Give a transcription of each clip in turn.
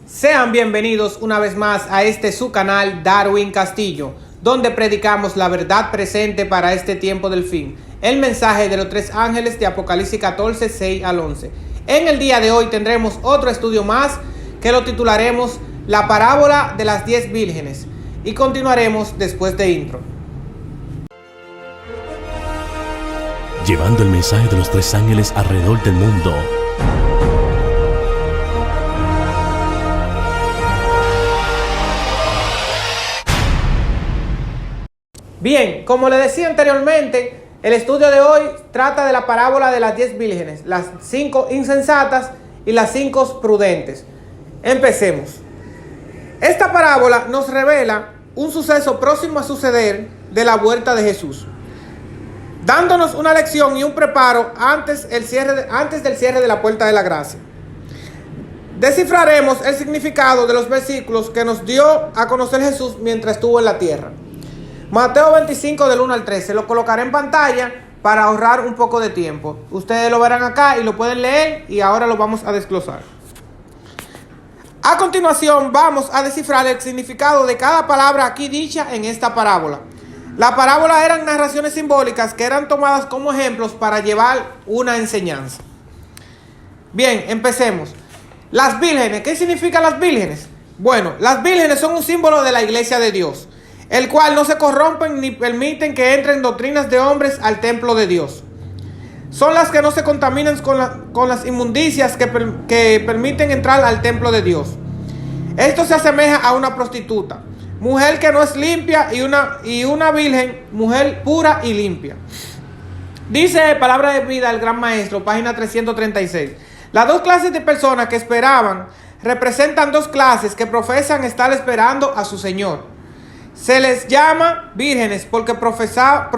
Sean bienvenidos una vez más a su canal Darwin Castillo, donde predicamos la verdad presente para este tiempo del fin, el mensaje de los tres ángeles de Apocalipsis 14, 6 al 11. En el día de hoy tendremos otro estudio más que lo titularemos La parábola de las 10 vírgenes y continuaremos después de intro. Llevando el mensaje de los tres ángeles alrededor del mundo. Bien, como le decía anteriormente, el estudio de hoy trata de la parábola de las 10 vírgenes, las 5 insensatas y las 5 prudentes. Empecemos. Esta parábola nos revela un suceso próximo a suceder de la vuelta de Jesús, dándonos una lección y un preparo antes del cierre de la puerta de la gracia. Descifraremos el significado de los versículos que nos dio a conocer Jesús mientras estuvo en la tierra. Mateo 25 del 1 al 13, lo colocaré en pantalla para ahorrar un poco de tiempo. Ustedes lo verán acá y lo pueden leer y ahora lo vamos a desglosar. A continuación vamos a descifrar el significado de cada palabra aquí dicha en esta parábola. La parábola eran narraciones simbólicas que eran tomadas como ejemplos para llevar una enseñanza. Bien, empecemos. Las vírgenes, ¿qué significan las vírgenes? Bueno, las vírgenes son un símbolo de la iglesia de Dios, el cual no se corrompen ni permiten que entren doctrinas de hombres al templo de Dios. Son las que no se contaminan con las inmundicias que permiten entrar al templo de Dios. Esto se asemeja a una prostituta, mujer que no es limpia, y una virgen, mujer pura y limpia. Dice Palabra de Vida el Gran Maestro, página 336. Las dos clases de personas que esperaban representan dos clases que profesan estar esperando a su Señor. Se les llama vírgenes porque profesan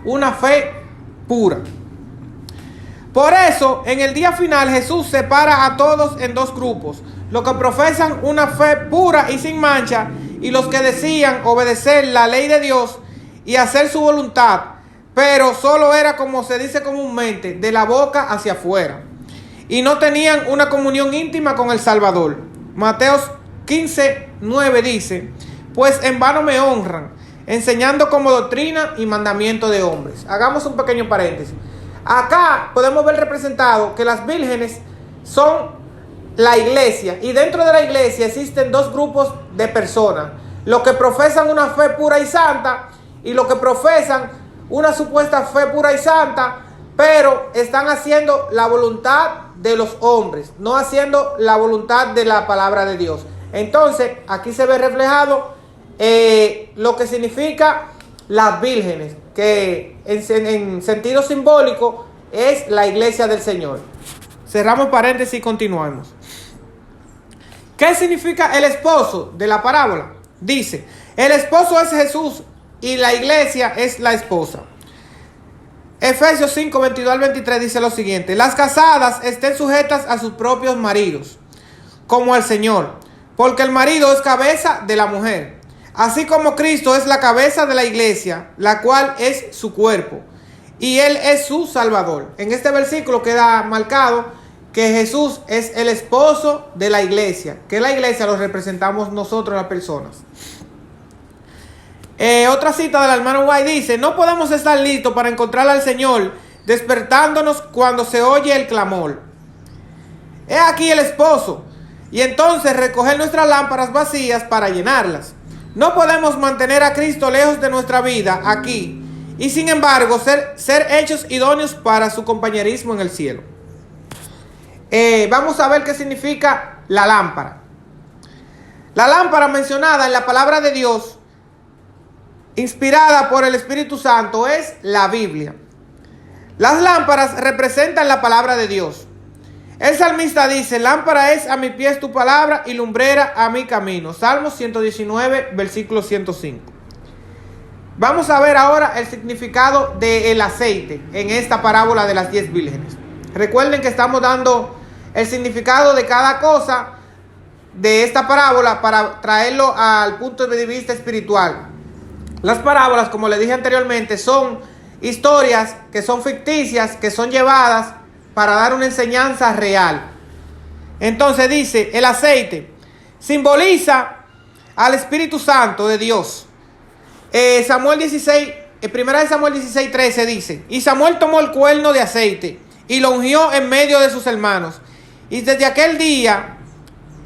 una fe pura. Por eso, en el día final, Jesús separa a todos en dos grupos: los que profesan una fe pura y sin mancha, y los que decían obedecer la ley de Dios y hacer su voluntad, pero solo era, como se dice comúnmente, de la boca hacia afuera, y no tenían una comunión íntima con el Salvador. Mateo 15, 9 dice: pues en vano me honran, enseñando como doctrina y mandamiento de hombres. Hagamos un pequeño paréntesis. Acá podemos ver representado que las vírgenes son la iglesia, y dentro de la iglesia existen dos grupos de personas: los que profesan una fe pura y santa y los que profesan una supuesta fe pura y santa, pero están haciendo la voluntad de los hombres, no haciendo la voluntad de la palabra de Dios. Entonces aquí se ve reflejado lo que significa las vírgenes, que en sentido simbólico es la iglesia del Señor. Cerramos paréntesis y continuamos. ¿Qué significa el esposo de la parábola? Dice: el esposo es Jesús y la iglesia es la esposa. Efesios 5, 22 al 23 dice lo siguiente: las casadas estén sujetas a sus propios maridos, como al Señor, porque el marido es cabeza de la mujer, así como Cristo es la cabeza de la iglesia, la cual es su cuerpo, y Él es su Salvador. En este versículo queda marcado que Jesús es el esposo de la iglesia, que la iglesia lo representamos nosotros las personas. Otra cita del hermano White dice: no podemos estar listos para encontrar al Señor despertándonos cuando se oye el clamor. He aquí el esposo, y entonces recoger nuestras lámparas vacías para llenarlas. No podemos mantener a Cristo lejos de nuestra vida aquí y sin embargo ser hechos idóneos para su compañerismo en el cielo. Vamos a ver qué significa la lámpara. La lámpara mencionada en la palabra de Dios, inspirada por el Espíritu Santo, es la Biblia. Las lámparas representan la palabra de Dios. El salmista dice: lámpara es a mis pies tu palabra y lumbrera a mi camino. Salmo 119, versículo 105. Vamos a ver ahora el significado del aceite en esta parábola de las 10 vírgenes. Recuerden que estamos dando el significado de cada cosa de esta parábola para traerlo al punto de vista espiritual. Las parábolas, como les dije anteriormente, son historias que son ficticias, que son llevadas para dar una enseñanza real. Entonces dice, el aceite simboliza al Espíritu Santo de Dios. Samuel 16, 1 Samuel 16:13 dice, y Samuel tomó el cuerno de aceite y lo ungió en medio de sus hermanos. Y desde aquel día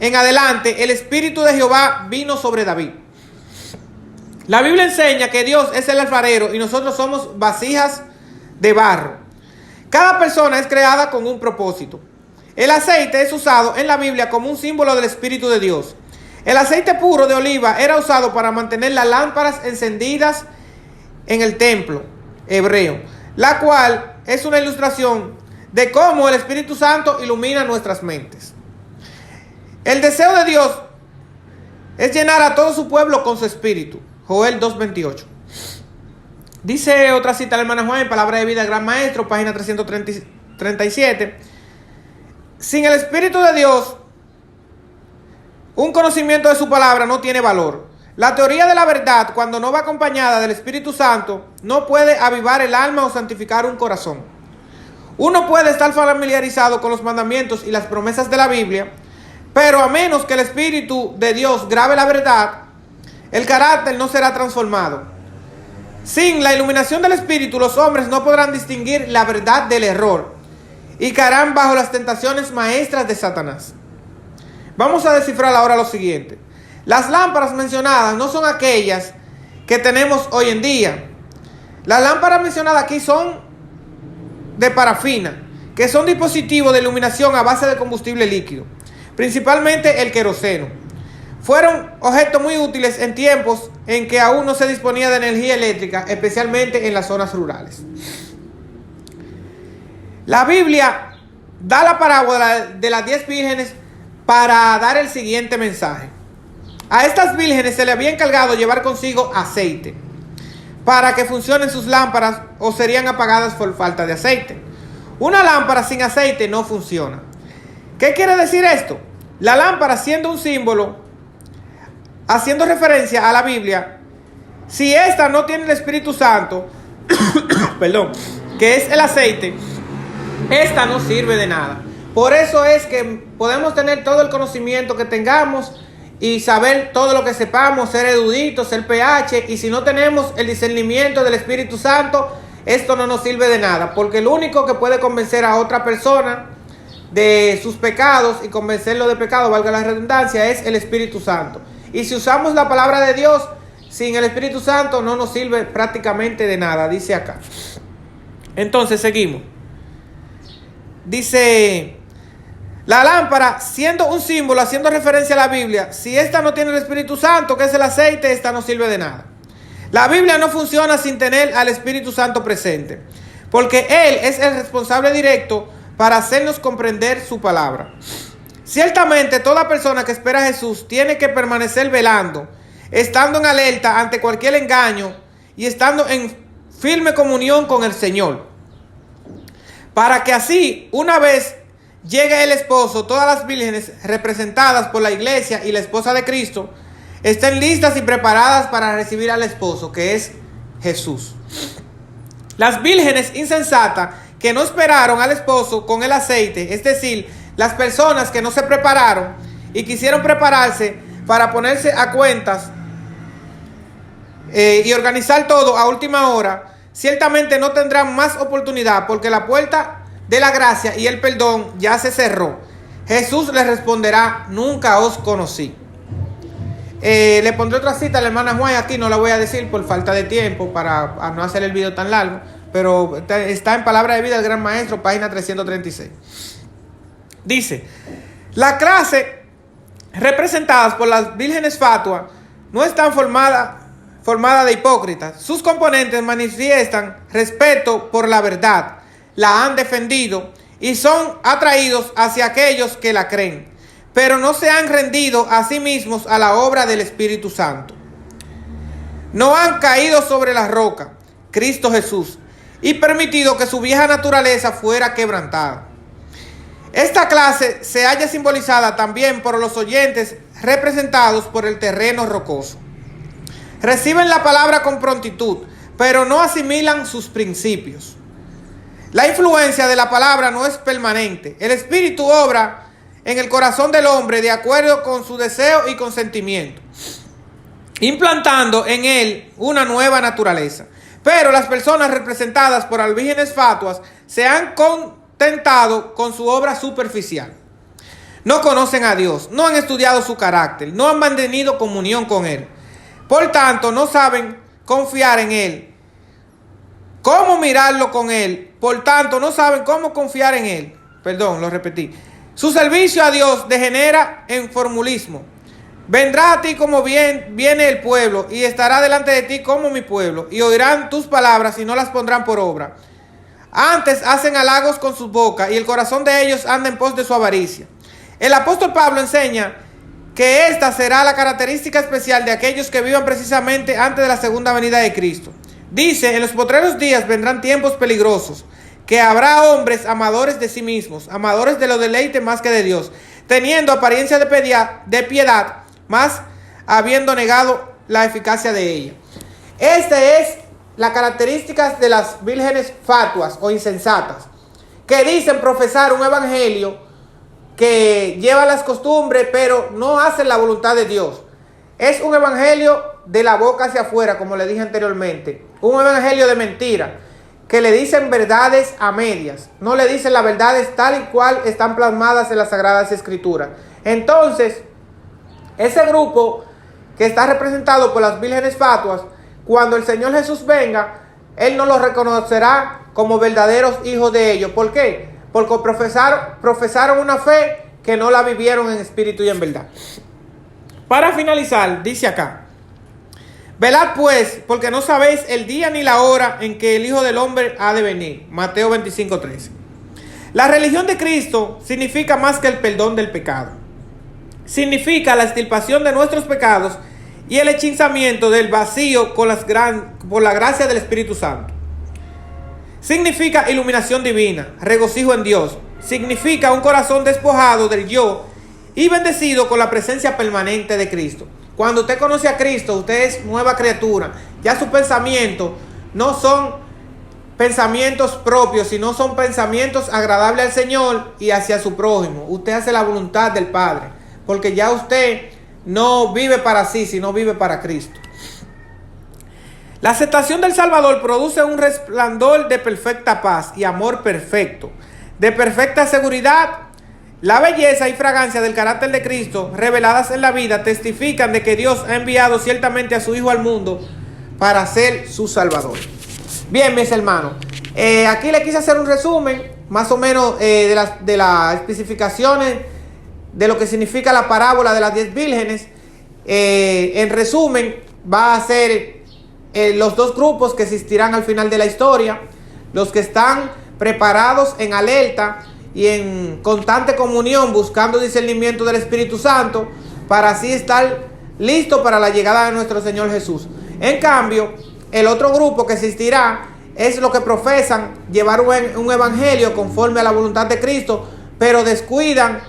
en adelante el Espíritu de Jehová vino sobre David. La Biblia enseña que Dios es el alfarero y nosotros somos vasijas de barro. Cada persona es creada con un propósito. El aceite es usado en la Biblia como un símbolo del Espíritu de Dios. El aceite puro de oliva era usado para mantener las lámparas encendidas en el templo hebreo, la cual es una ilustración de cómo el Espíritu Santo ilumina nuestras mentes. El deseo de Dios es llenar a todo su pueblo con su Espíritu. Joel 2:28. Dice otra cita la hermana Juan en Palabra de Vida, Gran Maestro, página 337. Sin el Espíritu de Dios, un conocimiento de su palabra no tiene valor. La teoría de la verdad, cuando no va acompañada del Espíritu Santo, no puede avivar el alma o santificar un corazón. Uno puede estar familiarizado con los mandamientos y las promesas de la Biblia, pero a menos que el Espíritu de Dios grabe la verdad, el carácter no será transformado. Sin la iluminación del Espíritu, los hombres no podrán distinguir la verdad del error y caerán bajo las tentaciones maestras de Satanás. Vamos a descifrar ahora lo siguiente. Las lámparas mencionadas no son aquellas que tenemos hoy en día. Las lámparas mencionadas aquí son de parafina, que son dispositivos de iluminación a base de combustible líquido, principalmente el queroseno. Fueron objetos muy útiles en tiempos en que aún no se disponía de energía eléctrica, especialmente en las zonas rurales. La Biblia da la parábola de las 10 vírgenes para dar el siguiente mensaje. A estas vírgenes se le había encargado llevar consigo aceite para que funcionen sus lámparas o serían apagadas por falta de aceite. Una lámpara sin aceite no funciona. ¿Qué quiere decir esto? La lámpara, siendo un símbolo, haciendo referencia a la Biblia, si ésta no tiene el Espíritu Santo, perdón, que es el aceite, esta no sirve de nada. Por eso es que podemos tener todo el conocimiento que tengamos y saber todo lo que sepamos, ser eruditos, ser PH, y si no tenemos el discernimiento del Espíritu Santo, esto no nos sirve de nada, porque el único que puede convencer a otra persona de sus pecados y convencerlo de pecado, valga la redundancia, es el Espíritu Santo. Y si usamos la palabra de Dios sin el Espíritu Santo, no nos sirve prácticamente de nada, dice acá. Entonces seguimos. Dice, la lámpara, siendo un símbolo, haciendo referencia a la Biblia, si esta no tiene el Espíritu Santo, que es el aceite, esta no sirve de nada. La Biblia no funciona sin tener al Espíritu Santo presente, porque Él es el responsable directo para hacernos comprender su palabra. Ciertamente, toda persona que espera a Jesús tiene que permanecer velando, estando en alerta ante cualquier engaño y estando en firme comunión con el Señor, para que así, una vez llegue el esposo, todas las vírgenes representadas por la iglesia y la esposa de Cristo estén listas y preparadas para recibir al esposo, que es Jesús. Las vírgenes insensatas que no esperaron al esposo con el aceite, es decir, las personas que no se prepararon y quisieron prepararse para ponerse a cuentas y organizar todo a última hora, ciertamente no tendrán más oportunidad, porque la puerta de la gracia y el perdón ya se cerró. Jesús les responderá: nunca os conocí. Le pondré otra cita a la hermana Juan, aquí no la voy a decir por falta de tiempo para no hacer el video tan largo, pero está en Palabra de Vida, el Gran Maestro, página 336. Dice, la clase representadas por las vírgenes fatuas no están formada de hipócritas. Sus componentes manifiestan respeto por la verdad, la han defendido y son atraídos hacia aquellos que la creen, pero no se han rendido a sí mismos a la obra del Espíritu Santo. No han caído sobre la roca, Cristo Jesús, y permitido que su vieja naturaleza fuera quebrantada. Esta clase se halla simbolizada también por los oyentes representados por el terreno rocoso. Reciben la palabra con prontitud, pero no asimilan sus principios. La influencia de la palabra no es permanente. El Espíritu obra en el corazón del hombre de acuerdo con su deseo y consentimiento, implantando en él una nueva naturaleza. Pero las personas representadas por las vírgenes fatuas se han contentado con su obra superficial. No conocen a Dios, no han estudiado su carácter, no han mantenido comunión con Él. Por tanto, no saben confiar en Él. ¿Cómo mirarlo con Él? Por tanto, no saben cómo confiar en Él. Perdón, lo repetí. Su servicio a Dios degenera en formulismo. Vendrá a ti como viene el pueblo, y estará delante de ti como mi pueblo, y oirán tus palabras y no las pondrán por obra. Antes hacen halagos con sus bocas, y el corazón de ellos anda en pos de su avaricia. El apóstol Pablo enseña que esta será la característica especial de aquellos que vivan precisamente antes de la segunda venida de Cristo. Dice, en los postreros días vendrán tiempos peligrosos, que habrá hombres amadores de sí mismos, amadores de los deleites más que de Dios, teniendo apariencia de piedad, mas habiendo negado la eficacia de ella. Esta es la característica de las vírgenes fatuas o insensatas, que dicen profesar un evangelio que lleva las costumbres, pero no hacen la voluntad de Dios. Es un evangelio de la boca hacia afuera, como le dije anteriormente. Un evangelio de mentira, que le dicen verdades a medias. No le dicen las verdades tal y cual están plasmadas en las Sagradas Escrituras. Entonces, ese grupo que está representado por las vírgenes fatuas, cuando el Señor Jesús venga, Él no los reconocerá como verdaderos hijos de ellos. ¿Por qué? Porque profesaron una fe que no la vivieron en espíritu y en verdad. Para finalizar, dice acá: velad pues, porque no sabéis el día ni la hora en que el Hijo del Hombre ha de venir. Mateo 25:13. La religión de Cristo significa más que el perdón del pecado. Significa la extirpación de nuestros pecados y el hechizamiento del vacío por la gracia del Espíritu Santo. Significa iluminación divina, regocijo en Dios. Significa un corazón despojado del yo y bendecido con la presencia permanente de Cristo. Cuando usted conoce a Cristo, usted es nueva criatura. Ya sus pensamientos no son pensamientos propios, sino son pensamientos agradables al Señor y hacia su prójimo. Usted hace la voluntad del Padre, porque ya usted no vive para sí, sino vive para Cristo. La aceptación del Salvador produce un resplandor de perfecta paz y amor perfecto, de perfecta seguridad. La belleza y fragancia del carácter de Cristo reveladas en la vida testifican de que Dios ha enviado ciertamente a su Hijo al mundo para ser su Salvador. Bien, mis hermanos, aquí le quise hacer un resumen más o menos de las especificaciones de lo que significa la parábola de las 10 vírgenes. En resumen, va a ser los dos grupos que existirán al final de la historia: los que están preparados en alerta y en constante comunión, buscando discernimiento del Espíritu Santo, para así estar listos para la llegada de nuestro Señor Jesús. En cambio, el otro grupo que existirá es los que profesan llevar un evangelio conforme a la voluntad de Cristo, pero descuidan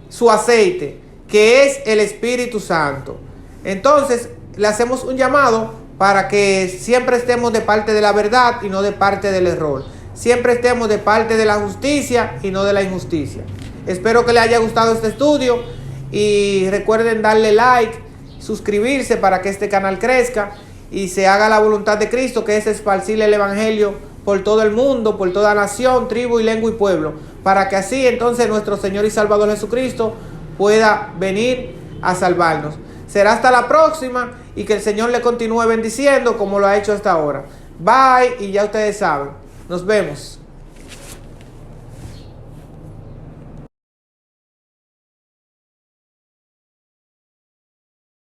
su aceite, que es el Espíritu Santo. Entonces, le hacemos un llamado para que siempre estemos de parte de la verdad y no de parte del error. Siempre estemos de parte de la justicia y no de la injusticia. Espero que les haya gustado este estudio y recuerden darle like, suscribirse para que este canal crezca y se haga la voluntad de Cristo, que es esparcir el evangelio por todo el mundo, por toda nación, tribu y lengua y pueblo, para que así entonces nuestro Señor y Salvador Jesucristo pueda venir a salvarnos. Será hasta la próxima y que el Señor le continúe bendiciendo como lo ha hecho hasta ahora. Bye, y ya ustedes saben. Nos vemos.